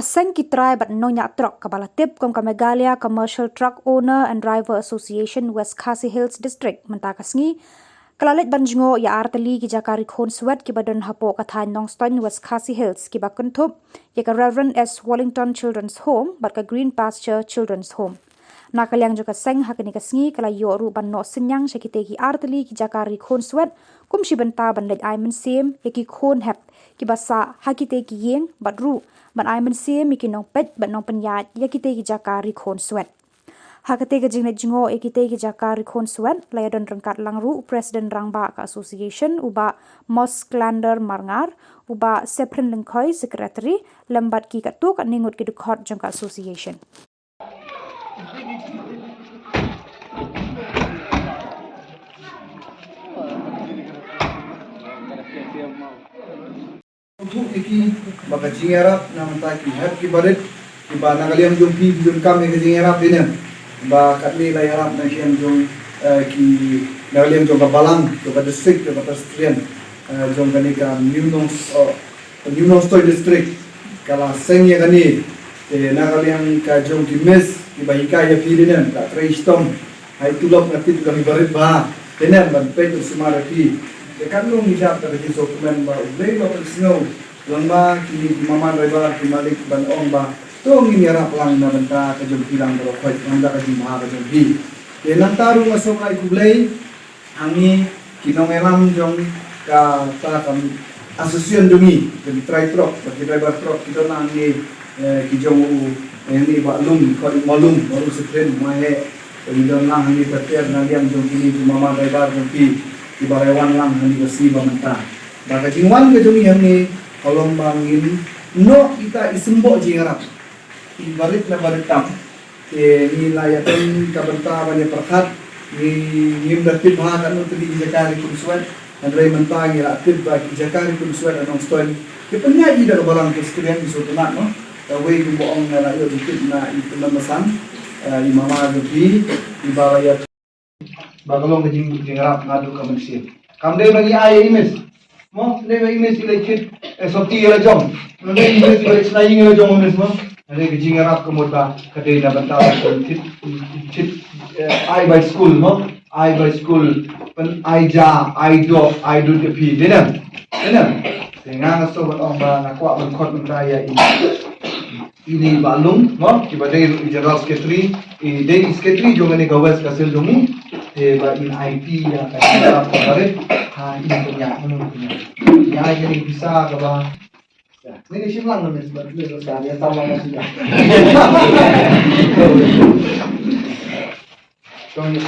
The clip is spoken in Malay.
Seng kitei but nongniah trok kabala tip kong Meghalaya Commercial Truck Owner and Driver Association West Khasi Hills District mynta sngi kalalet ban Jngoh ya Tylli ki Jaka Khun Swet kiba don hapoh thain Nongstoin West Khasi Hills kiba kynthup ya Reverend S Wollington Childrens Home but Green Pasture Children's Home. Nakaliang joka Seng hakani sngi kala yo ru ban no synniang shakite ki Tylli ki Jaka Khun Swet kum shi bynta ban leit mynsiem ya ki khon hep kiba sa hakite ki iing but ru ban mynsiem ki nongpeit ban nongpeit ya kite ki Jaka Khun Swet. Hakate ka Jngoh kite ki Jaka Khun Swet laya don rangkat langru President Rangba ka Association uba Mosklander Marngar uba Sephrin Lyngkhoi Secretary lembat ki katuk ningut ki dukhat jangka Association. Untuk iki baka Jingiarap nang ta ki hat ki barit ki ba nangaliam jong pi jong kam ke Jingiarap dina ba katli la yarap na sian jong ki nangaliam jong balang to ba district to ba Australian jong kani ka New Nongstoin district kala Seng ya kani nangaliam ka jong ki mes ki ba hikaya pi dina ka treistom hai tulok ngati tu kami barit ba dina ban pe tu semara pi dekat lu hijab dari dokumen ba ublay lo snow lamba kini mama driver kimalik ban ong ba to ngingarap lang na banta ka jom bilang ro khoi nanda ka jim ha ka jom bi ye nantaru masuk ai kublay hangi kinongelam jong ka ta kam asosian dungi jadi try trok bagi driver trok kita nang ni ki jong ni ba lum ko malum baru sekren mahe kita nang ni tertiar naliam jong kini mama driver jom bi ibarewan lang hani kasi bangta baka jingwan ke jumi hani kolom bangin no kita isembo Jingiarap ibarit na baritam nilayatan kabanta banyak perkat ni bertib hakan untuk di Jaka Khun Swet andai mentang ya aktif bagi Jaka Khun Swet Nongstoin kepenyaji dari barang kesekalian di suatu nak no away gumboong na rayo dikit na itu namasan imama lebih ibarat bagalong ke Jingiarap ngadu ka mynsiem kam de bagi ai imes mo de bagi imes ile kit soti ile jong de imes ile sngi ile jong imes mo de ke Jingiarap ke modba ka de na banta kit ai by school mo ai by school pen ai ja ai do ke pi de na sehingga so bat ong ba nakwa ban khot raya ini balung mo ki badai general secretary de secretary jong ne gawas ka sel jong ba in IT ya ka kemarin ha ini punya ya jadi bisa ka ba ini simlang naman sebab itu saya tahu lah sudah jong ni